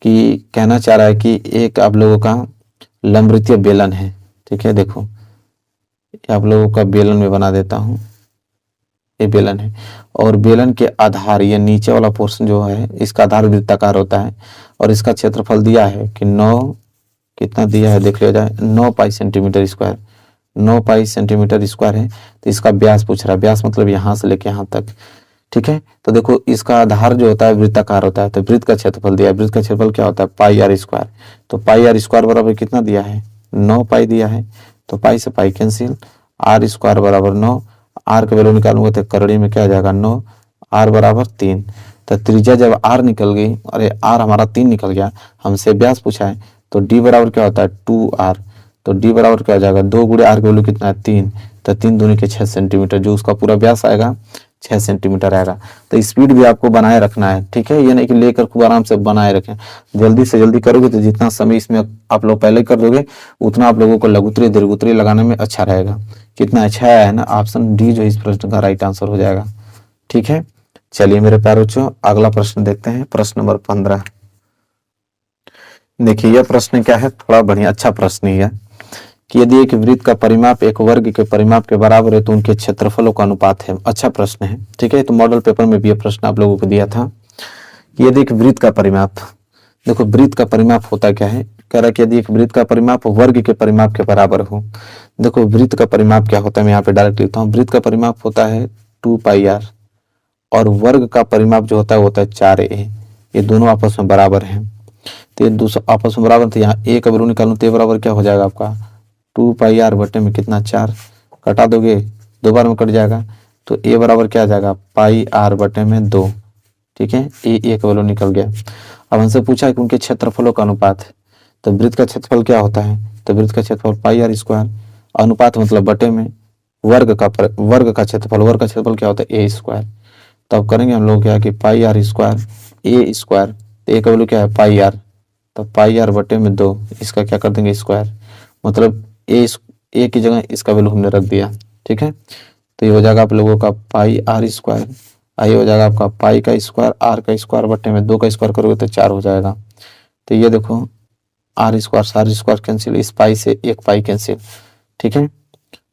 कि कहना चाह रहा है कि एक आप लोगों का लंबवृत्तीय बेलन है। ठीक है, देखो आप लोगों का बेलन में बना देता हूं, ये बेलन है, और बेलन के आधार ये नीचे वाला पोर्शन जो है इसका आधार वृत्ताकार होता है, और इसका क्षेत्रफल दिया है कि 9 कितना दिया है देख लिया जाए 9 पाई सेंटीमीटर स्क्वायर, 9 पाई सेंटीमीटर स्क्वायर है। तो इसका व्यास पूछ रहा है, व्यास मतलब यहाँ से लेके यहाँ तक। ठीक है, तो देखो इसका आधार जो होता है वृत्ताकार होता है, तो वृत्त का क्षेत्रफल दिया है, वृत्त का क्षेत्रफल क्या होता है पाई आर स्क्वायर। तो पाई आर स्क्वायर बराबर कितना दिया है 9 पाई दिया है, तो पाई से पाई कैंसिल, आर स्क्वायर बराबर 9, आर का वैल्यू निकालूंगा तो करड़ी में क्या आ जाएगा 9, आर बराबर 3। तो त्रिज्या जब आर निकल गई, अरे आर हमारा 3 निकल गया, हमसे व्यास पूछा है, तो डी बराबर क्या होता है 2r, तो डी बराबर क्या हो जाएगा 2 गुणे आर का वैल्यू कितना है 3, तो 3 दूनी के 6 सेंटीमीटर, जो उसका पूरा व्यास आएगा 6 सेंटीमीटर आएगा। तो स्पीड भी आपको बनाए रखना है। ठीक है, ये नहीं कि लेकर खूब आराम से बनाए रखें, जल्दी से जल्दी करोगे तो जितना समय इसमें आप लोग पहले कर दोगे उतना आप लोगों को लघुत्तरी दीर्घोत्तरी लगाने में अच्छा रहेगा। कितना अच्छा है ना, ऑप्शन डी जो इस प्रश्न का राइट आंसर हो जाएगा। ठीक है, चलिए मेरे प्यारे बच्चों अगला प्रश्न देखते हैं, प्रश्न नंबर 15। देखिए यह प्रश्न क्या है, थोड़ा बढ़िया अच्छा प्रश्न ही है कि यदि एक वृत्त का परिमाप एक वर्ग के परिमाप के बराबर है तो उनके क्षेत्रफलों का अनुपात है। अच्छा प्रश्न है। ठीक है, तो मॉडल पेपर में भी यह प्रश्न आप लोगों को दिया था कि यदि एक वृत्त का परिमाप, देखो वृत्त का परिमाप होता क्या है, कह रहा है कि यदि एक वृत्त का परिमाप वर्ग के परिमाप के बराबर हो। देखो वृत्त का परिमाप क्या होता है, मैं यहाँ पे डायरेक्ट लिखता हूँ, वृत्त का परिमाप होता है 2 पाई आर, और वर्ग का परिमाप जो होता है 4a। ये दोनों आपस में बराबर हैं, तो ये दूसरा आपस में बराबर, तो यहाँ a का वैल्यू निकालूं तो ये बराबर क्या हो जाएगा आपका 2 पाई आर बटे में कितना 4, कटा दोगे 2 बार में कट जाएगा, तो ए बराबर क्या आ जाएगा, पाई आर बटे में 2। ठीक है, ए का वैल्यू निकल गया। अब हमसे पूछा है कि उनके क्षेत्रफलों का अनुपात है, तो वृत्त का क्षेत्रफल क्या होता है, तो वृत्त का क्षेत्रफल पाई आर स्क्वायर, अनुपात मतलब बटे में, वर्ग का क्षेत्रफल क्या होता है, ए स्क्वायर। तो अब करेंगे हम लोग क्या कि पाई आर स्क्वायर ए स्क्वायर, तो ए का वैल्यू क्या है पाई आर, तो पाई आर बटे में 2, इसका क्या कर देंगे स्क्वायर, मतलब ए की जगह इसका वैल्यू हमने रख दिया। ठीक है, तो ये हो जाएगा आप लोगों का पाई आर स्क्वायर, ये हो जाएगा आपका पाई का स्क्वायर आर का स्क्वायर बटे में 2 का स्क्वायर करोगे तो 4 हो जाएगा। तो ये देखो आर स्क्वायर कैंसिल, इस पाई से एक पाई कैंसिल। ठीक है,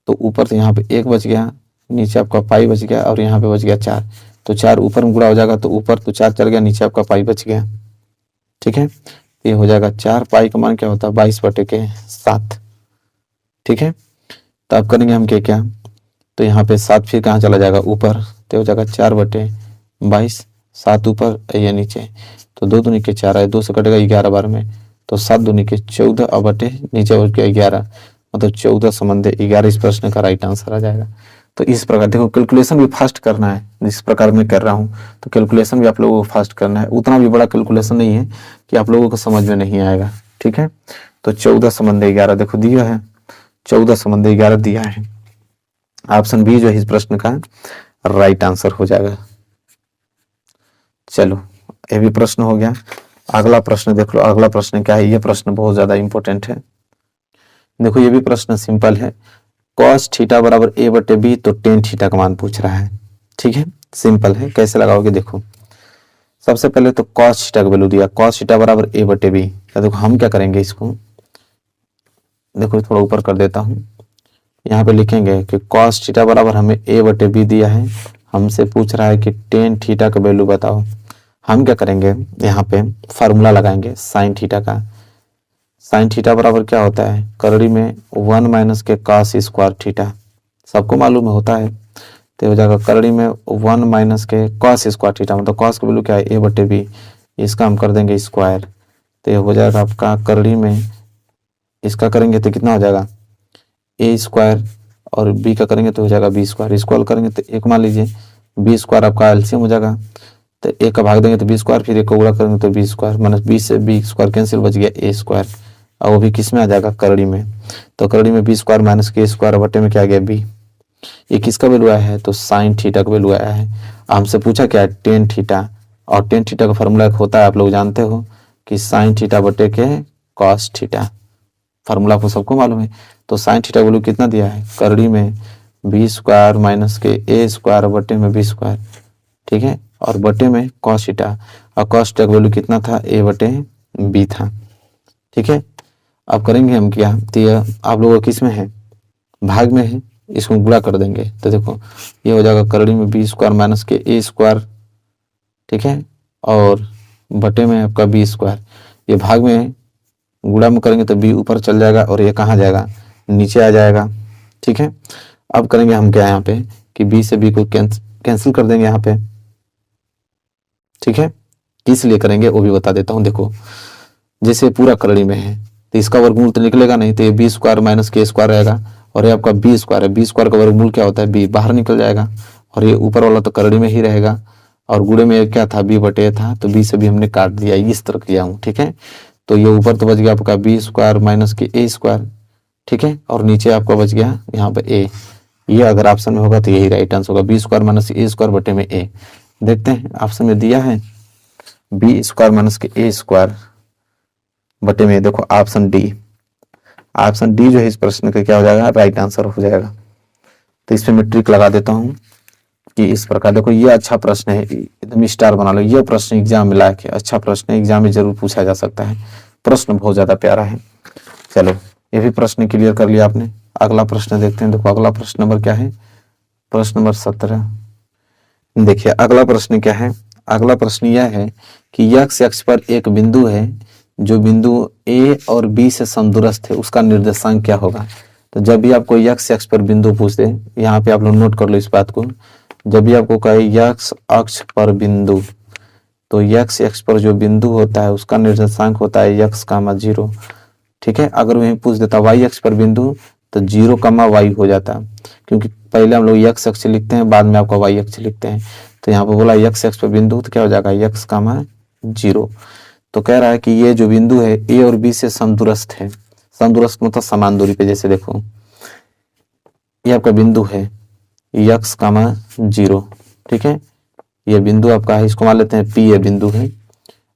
तो ऊपर तो यहाँ पे 1 बच गया, नीचे आपका पाई बच गया और यहाँ पे बच गया 4, तो 4 ऊपर में गुणा हो जाएगा, तो ऊपर तो 4 चल गया, नीचे आपका पाई बच गया। ठीक है, तो ये हो जाएगा 4 पाई का मान क्या होता है 22 बटे के 7। ठीक है, तो अब करेंगे हम क्या, तो यहाँ पे 7 फिर कहाँ चला जाएगा ऊपर, तो हो जाएगा 4 बटे 22, 7 ऊपर या नीचे, तो 2 दूनी के 4 आए, 2 से कटेगा 11 बार में, तो 7 दूनी के 14 और बटे नीचे हो गया 11, मतलब 14 संबंध 11 इस प्रश्न का राइट आंसर आ जाएगा। तो इस प्रकार देखो कैलकुलेशन भी फास्ट करना है, जिस प्रकार मैं कर रहा हूँ, तो कैलकुलेशन भी आप लोगों को फास्ट करना है, उतना भी बड़ा कैलकुलेशन नहीं है कि आप लोगों को समझ में नहीं आएगा। ठीक है, तो 14 संबंध 11 देखो दिया है, 14 संबंध 11 दिया है, ऑप्शन बी जो है इस प्रश्न का राइट आंसर हो जाएगा। चलो ये भी प्रश्न हो गया। अगला प्रश्न देख लो, अगला प्रश्न क्या है, ये प्रश्न बहुत ज्यादा इंपॉर्टेंट है। देखो ये भी प्रश्न सिंपल है, cos थीटा बराबर a बटे बी, तो टेन थीटा का मान पूछ रहा है। ठीक है, सिंपल है, कैसे लगाओगे देखो, सबसे पहले तो cos थीटा का वैल्यू दिया, cos थीटा बराबर a बटे बी, तो देखो हम क्या करेंगे इसको, देखो थोड़ा ऊपर कर देता हूँ, यहाँ पे लिखेंगे कि cos थीटा बराबर हमें a बटे बी दिया है, हमसे पूछ रहा है कि टेन थीटा का वैल्यू बताओ। हम क्या करेंगे, यहाँ पे फार्मूला लगाएंगे साइन थीटा का, साइन थीटा बराबर क्या होता है, करड़ी में 1 माइनस के cos स्क्वायर थीटा, सबको मालूम होता है, तो हो जाएगा करड़ी में 1 माइनस के cos स्क्वायर थीटा, मतलब cos का वैल्यू क्या है a बटे बी, इसका हम कर देंगे स्क्वायर, तो ये हो जाएगा आपका करड़ी में, इसका करेंगे तो कितना हो जाएगा a स्क्वायर, और b का करेंगे तो हो जाएगा b स्क्वायर, स्क्वायर करेंगे तो एक मान लीजिए b स्क्वायर आपका एलसीएम हो जाएगा, तो a का भाग देंगे तो b स्क्वायर, फिर एक को गुणा करेंगे तो b स्क्वायर, माइनस b से b स्क्वायर कैंसिल, बच गया a स्क्वायर, और वो भी किस में आ जाएगा करड़ी में, तो करड़ी में b स्क्वायर माइनस के स्क्वायर बटे में क्या आ गया b, ये किसका वैल्यू आया है, तो साइन थीटा का वैल्यू आया है। हमसे पूछा क्या है टेन थीटा, और टेन थीटा का फॉर्मूला होता है आप लोग जानते हो कि साइन थीटा बटे के कॉस थीटा, फार्मूला आपको सबको मालूम है। तो साइन थीटा वैल्यू कितना दिया है, करड़ी में बी स्क्वायर माइनस के ए स्क्वायर बटे में बी स्क्वायर। ठीक है, और बटे में कॉस थीटा, और कॉस थीटा का वैल्यू कितना था, ए बटे बी था। ठीक है, अब करेंगे हम क्या, तो ये आप लोगों को किस में है, भाग में है, इसको गुणा कर देंगे, तो देखो ये हो जाएगा करड़ी में बी स्क्वायर माइनस के ए स्क्वायर। ठीक है, और बटे में आपका बी स्क्वायर, ये भाग में गुणा में करेंगे तो बी ऊपर चल जाएगा और ये कहाँ जाएगा, नीचे आ जाएगा। ठीक है, अब करेंगे हम क्या यहाँ पे कि बी से बी को कैंसिल कर देंगे यहाँ पे। ठीक है, किस लिए करेंगे वो भी बता देता हूँ। देखो जैसे पूरा करड़ी में है तो इसका वर्गमूल तो निकलेगा नहीं, तो ये बी स्क्वायर माइनस के स्क्वायर रहेगा, और ये आपका बी स्क्वायर है, बी स्क्वायर का वर्गमूल क्या होता है बी, बाहर निकल जाएगा, और ये ऊपर वाला तो करड़ी में ही रहेगा, और गुणे में क्या था बी बटे था, तो बी से भी हमने काट दिया, इस तरह किया हूँ। ठीक है, तो ये ऊपर तो बच गया आपका बी स्क्वायर माइनस के ए स्क्वायर। ठीक है, और नीचे आपका बच गया यहाँ पे ए, ये अगर ऑप्शन में होगा तो यही राइट आंसर होगा, बी स्क्वायर माइनस ए स्क्वायर बटे में ए। देखते हैं ऑप्शन में दिया है बी स्क्वायर माइनस के ए स्क्वायर बटे में, देखो ऑप्शन डी, ऑप्शन डी जो है इस प्रश्न का क्या हो जाएगा, राइट आंसर हो जाएगा। तो इस पे मैं ट्रिक लगा देता हूँ कि इस प्रकार, देखो ये अच्छा प्रश्न है, एकदम स्टार बना लो, ये प्रश्न एग्जाम में लायक है, अच्छा प्रश्न है, एग्जाम में जरूर पूछा जा सकता है, प्रश्न बहुत ज्यादा प्यारा है। चलो ये भी प्रश्न क्लियर कर लिया आपने। अगला प्रश्न देखते हैं, देखो अगला प्रश्न नंबर क्या है, प्रश्न नंबर 17। देखिए अगला प्रश्न क्या है, अगला प्रश्न यह है कि एक्स अक्ष पर एक बिंदु है, जो बिंदु ए और बी से समदूरस्थ है, उसका निर्देशांक क्या होगा। तो जब भी आपको एक्स अक्ष पर बिंदु पूछते, यहाँ पे आप लोग नोट कर लो इस बात को, जब भी आपको कहे एक्स अक्ष पर बिंदु, तो एक्स अक्ष पर जो बिंदु होता है उसका निर्देशांक होता है एक्स कामा 0। ठीक है, अगर वही पूछ देता वाई अक्ष पर बिंदु, तो 0, y हो जाता, क्योंकि पहले हम लोग x अक्ष लिखते हैं, बाद में आपका y अक्ष लिखते हैं। तो यहाँ पे बोला x अक्ष पे बिंदु, तो क्या हो जाएगा x, 0। तो कह रहा है कि ये जो बिंदु है ए और बी से समदूरस्थ है। समदूरस्थ मतलब समान दूरी पे, जैसे देखो ये आपका बिंदु है x, 0, ठीक है। ये बिंदु आपका है, इसको मान लेते हैं P ये बिंदु है,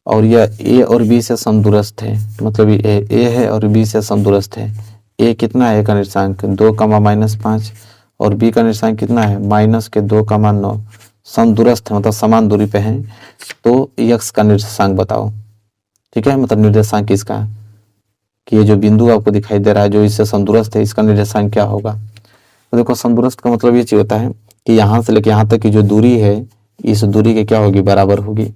और यह ए और बी से समदूरस्थ है, मतलब ये ए है और बी से समदूरस्थ है। ए कितना है, का निर्देशांक 2, -5, और बी का निर्देशांक कितना है, -2, 9। समदूरस्थ है मतलब समान दूरी पे हैं, तो x का निर्देशांक बताओ, ठीक है। मतलब निर्देशांक इसका, कि ये जो बिंदु आपको दिखाई दे रहा है जो इससे समदूरस्थ है, इसका निर्देशांक क्या होगा। तो देखो समदूरस्थ का मतलब ये चीज होता है कि यहाँ से लेकर यहाँ तक की जो दूरी है, इस दूरी के क्या होगी, बराबर होगी।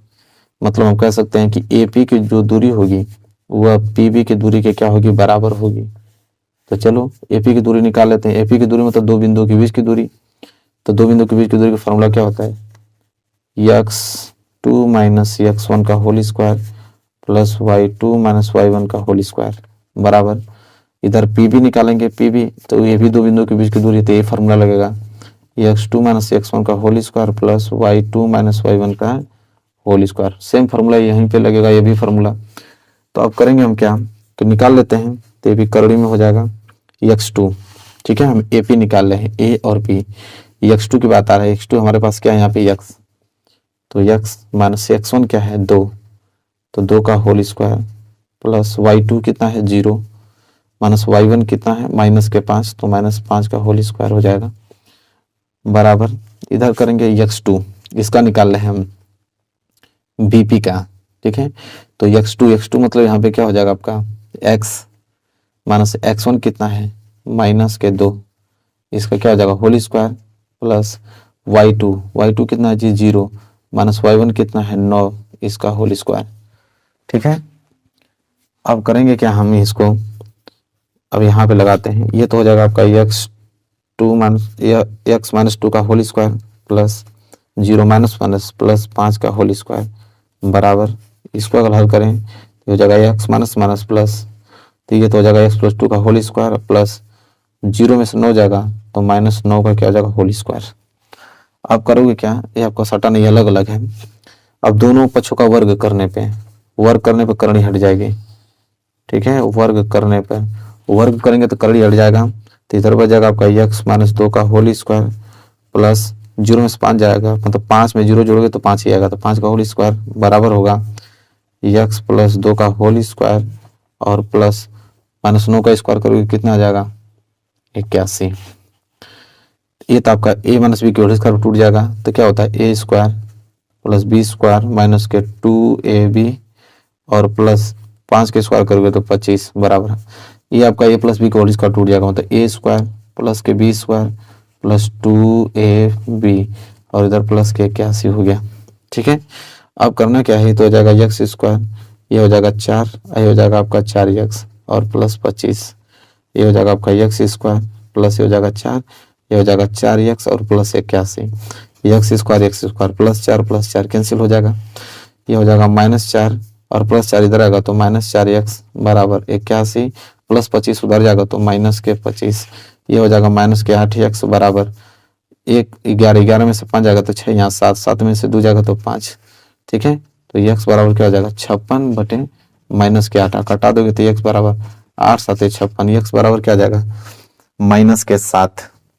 मतलब हम कह सकते हैं कि AP की जो दूरी होगी वह PB की दूरी के क्या होगी, बराबर होगी। तो चलो AP की दूरी निकाल लेते हैं। AP की दूरी मतलब दो बिंदुओं के बीच की दूरी। तो दो बिंदुओं के बीच की दूरी का फॉर्मूला क्या होता है, x2 - x1 का whole square plus y2 - y1 का होल स्क्वायर बराबर, इधर PB निकालेंगे, PB तो ये भी दो बिंदुओं के बीच की दूरी, तो ये फॉर्मूला लगेगा x2 - x1 का whole square plus y2 - y1 का होल स्क्वायर। सेम फार्मूला यहीं पे लगेगा, ये भी फार्मूला। तो अब करेंगे हम क्या, तो निकाल लेते हैं। तो ये भी करड़ी में हो जाएगा x2, ठीक है। हम AP निकाल रहे हैं, A और P। x2 की बात आ रहा है, x2 हमारे पास क्या है यहाँ पे x, तो x - x1 क्या है 2, तो 2 का होल स्क्वायर प्लस y2 कितना है 0, माइनस y1 कितना है -5, तो -5 का होल स्क्वायर हो जाएगा बराबर। इधर करेंगे x2, इसका निकाल रहे हैं हम BP का, ठीक है। तो x2 मतलब यहाँ पे क्या हो जाएगा आपका x माइनस x1 कितना है -2, इसका क्या हो जाएगा होल स्क्वायर प्लस y2 कितना है जी 0, माइनस y1 कितना है 9, इसका होल स्क्वायर, ठीक है। अब करेंगे क्या हम इसको, अब यहाँ पे लगाते हैं। ये तो हो जाएगा आपका x - 2 का होल स्क्वायर प्लस 0 - प्लस 5 का होल स्क्वायर बराबर। इसको अगर हल करें तो हो जाएगा x - प्लस, तो ये तो हो जाएगा x + 2 का होल स्क्वायर प्लस 0 में से 9 जाएगा तो -9 का क्या हो जाएगा होल स्क्वायर। अब करोगे क्या, ये आपका सटा नहीं, अलग अलग है। अब दोनों पक्षों का वर्ग करने पे करनी हट जाएगी, ठीक है। वर्ग करेंगे तो करड़ी हट जाएगा, तो इधर बच जाएगा आपका x - 2 का होल स्क्वायर प्लस 0 में से 5 जाएगा, मतलब 5 में 0 जोड़ोगे तो 5 ही आएगा, तो 5 का होल स्क्वायर बराबर होगा x + 2 का होल स्क्वायर और प्लस -9 का स्क्वायर करोगे कितना आ जाएगा 81। ये तो आपका a - b के होल स्क्वायर टूट जाएगा, तो क्या होता है a square plus b square minus के 2ab और प्लस 5 के स्क्वायर करोगे तो 25 बराबर। ये आपका a + b का होल स्क्वायर टूट जाएगा, मतलब a स्क्वायर प्लस के b स्क्वायर प्लस 2ab और इधर प्लस के 81 हो गया, ठीक है। अब करना क्या है, तो हो जाएगा x स्क्वायर, ये हो जाएगा 4, ये हो जाएगा आपका 4x और प्लस 25, ये हो जाएगा आपका x स्क्वायर प्लस ये हो जाएगा 4, ये हो जाएगा 4x और plus 81, x square plus 4 cancel हो जाएगा, ये हो जाएगा -4 और प्लस 4 इधर आएगा तो -4x बराबर 81 प्लस 25 उधर जाएगा तो -25, ये हो जाएगा -8x बराबर 11 में से 5 जाएगा तो 6, यहाँ 7 में से 2 जाएगा तो 5, ठीक है। तो x बराबर क्या हो जाएगा 56/-8, कटा दोगे तो x बराबर 8 7 56, x बराबर क्या आ जाएगा -7,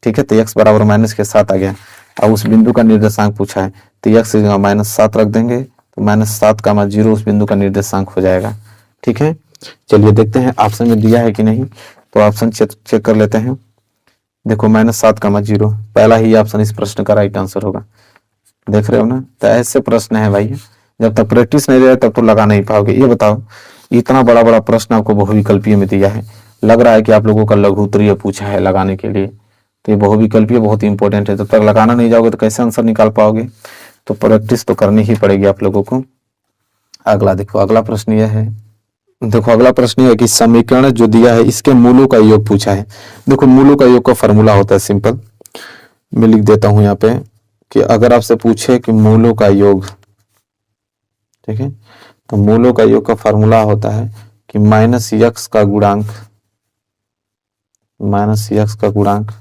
ठीक है। तो x बराबर -7 आ गया। अब उस बिंदु का निर्देशांक पूछा है, तो x की जगह -7 रख देंगे, तो -7 का 0 उस बिंदु का निर्देशांक हो जाएगा, ठीक है। चलिए देखते हैं ऑप्शन में दिया है कि नहीं, तो ऑप्शन चेक कर लेते हैं। देखो -7 का 0, पहला ही ऑप्शन इस प्रश्न का राइट आंसर होगा, देख रहे हो ना। तो ऐसे प्रश्न है भाई, जब तक प्रैक्टिस नहीं रहे तब तो लगा नहीं पाओगे। ये बताओ, इतना बड़ा बड़ा प्रश्न आपको बहुविकल्पीय में दिया है, लग रहा है कि आप लोगों का लघु उत्तरीय पूछा है लगाने के लिए, तो ये बहुविकल्पीय बहुत इंपॉर्टेंट है। जब तक लगाना नहीं जाओगे तो कैसे आंसर निकाल पाओगे, तो प्रैक्टिस तो करनी ही पड़ेगी आप लोगों को। अगला देखो, अगला प्रश्न यह है, देखो अगला प्रश्न है कि समीकरण जो दिया है इसके मूलों का योग पूछा है। देखो मूलों का योग का फॉर्मूला होता है सिंपल, मैं लिख देता हूं यहाँ पे कि अगर आपसे पूछे कि मूलों का योग, ठीक है, तो मूलों का योग का फॉर्मूला होता है कि -x का गुणांक माइनस यक्स का गुणांक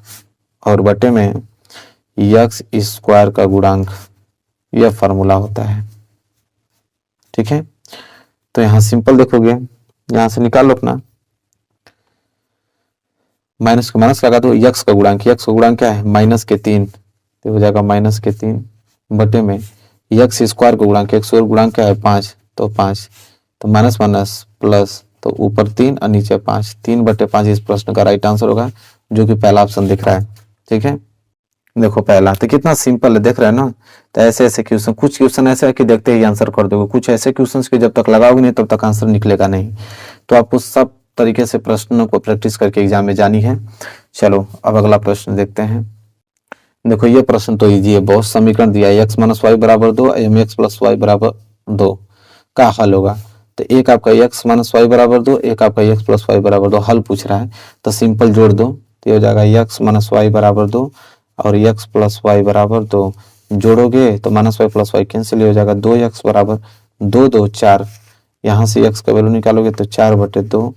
और बटे में यक्स स्क्वायर का गुणांक, यह फॉर्मूला होता है। ठीक है, तो यहाँ सिंपल देखोगे, यहाँ से निकाल लो अपना, माइनस का माइनस लगा दो, यक्स का गुणांक क्या है माइनस के 3, तो हो जाएगा माइनस के 3 बटे में यक्स स्क्वायर का गुणांक, यक्स और गुणांक क्या है 5, तो 5, तो माइनस माइनस प्लस, तो ऊपर 3 और नीचे 5, 3/5 इस प्रश्न का राइट आंसर होगा, जो कि पहला ऑप्शन दिख रहा है। ठीक है, देखो पहला, तो कितना सिंपल है, देख रहे हैं ना। तो ऐसे ऐसे क्वेश्चन, कुछ क्वेश्चन ऐसे है कि देखते ही आंसर कर दोगे, कुछ ऐसे क्वेश्चन के जब तक लगाओगे नहीं तब तक आंसर निकलेगा नहीं। तो आपको सब तरीके से प्रश्नों को प्रैक्टिस करके एग्जाम में जानी है। चलो अब अगला प्रश्न देखते हैं। देखो ये प्रश्न तो इजी है, बहुत समीकरण दिया है, x माइनस वाई बराबर 2, mx प्लस वाई बराबर 2 का हल होगा। तो एक आपका x माइनस वाई बराबर 2, एक आपका x प्लस वाई बराबर 2 हल पूछ रहा है, तो सिंपल जोड़ दो, तो ये हो जाएगा x माइनस वाई बराबर 2 और x प्लस वाई बराबर 2, जोड़ोगे तो minus y plus y cancel हो जाएगा, 2x बराबर 2 2 4, यहाँ से x का वैल्यू निकालोगे तो 4/2,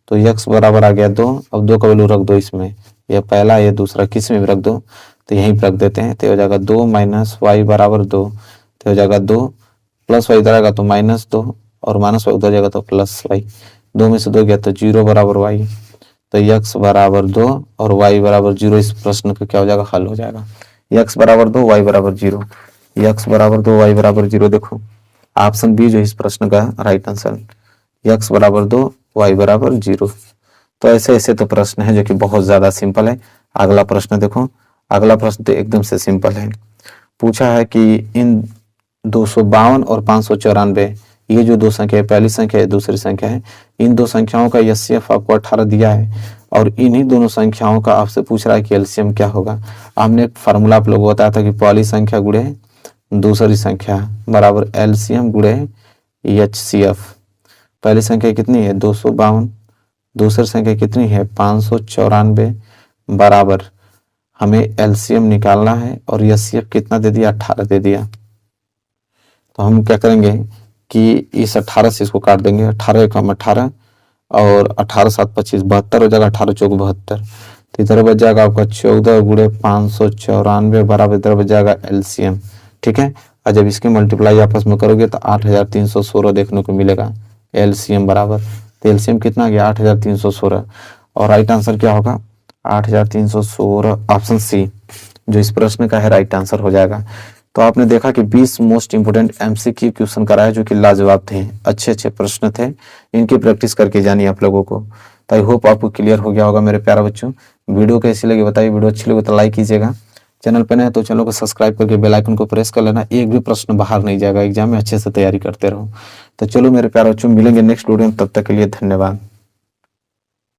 तो x बराबर आ गया 2, अब 2 का वैल्यू रख दो इसमें, यह पहला ये दूसरा किस में भी रख दो, तो यहीं पर रख देते हैं, तो हो जाएगा 2 माइनस वाई बराबर 2, तो हो जाएगा 2 प्लस वाई इधर आएगा तो -2 और माइनस वाई उधर जाएगा तो प्लस वाई, 2 में से 2 गया तो 0 बराबर वाई, तो x बराबर 2 और y बराबर 0 इस प्रश्न का क्या हो जाएगा, हल हो जाएगा। x बराबर 2 y बराबर 0, x बराबर 2 y बराबर 0, देखो ऑप्शन बी जो इस प्रश्न का राइट आंसर, x बराबर 2 y बराबर 0। तो ऐसे ऐसे तो प्रश्न है जो कि बहुत ज्यादा सिंपल है। अगला प्रश्न देखो, अगला प्रश्न तो एकदम से सिंपल है, पूछा है कि इन 252 और 594, ये जो दो संख्या है, पहली संख्या है दूसरी संख्या है, इन दो संख्याओं का एचसीएफ आपको 18 दिया है और इन्हीं दोनों संख्याओं का आपसे पूछ रहा है कि एलसीएम क्या होगा। हमने एक फार्मूला आप लोगों को बताया था कि पहली संख्या गुणे दूसरी संख्या बराबर एलसीएम गुणे एचसीएफ। पहली संख्या कितनी है 252, दूसरी संख्या कितनी है 594, बराबर हमें एलसीएम निकालना है और एचसीएफ कितना दे दिया 18 दे दिया। तो हम क्या करेंगे कि इस 18 से इसको काट देंगे, 18 कम 18 और 18 7 25 72 हो जाएगा, 18 चौक 72, तो इधर बच जाएगा आपका 14 गुणे 594 बराबर इधर बच जाएगा एलसीएम। ठीक है, और जब इसकी मल्टीप्लाई आपस में करोगे तो 8316 देखने को मिलेगा एलसीएम बराबर, तो एलसीएम कितना गया 8316 और राइट आंसर क्या होगा 8316, ऑप्शन सी जो इस प्रश्न का है राइट आंसर हो जाएगा। तो आपने देखा कि 20 मोस्ट इंपोर्टेंट एमसीक्यू क्वेश्चन कराया जो कि लाजवाब थे, अच्छे अच्छे प्रश्न थे, इनकी प्रैक्टिस करके जानिए आप लोगों को। तो आई होप आपको क्लियर हो गया होगा मेरे प्यारे बच्चों। वीडियो कैसी लगी बताइए, वीडियो अच्छी लगी तो लाइक कीजिएगा, चैनल पर नए तो चैनल को सब्सक्राइब करके बेल आइकन को प्रेस कर लेना, एक भी प्रश्न बाहर नहीं जाएगा, एग्जाम में अच्छे से तैयारी करते रहो। तो चलो मेरे प्यारे बच्चों, मिलेंगे नेक्स्ट वीडियो में, तब तक के लिए धन्यवाद।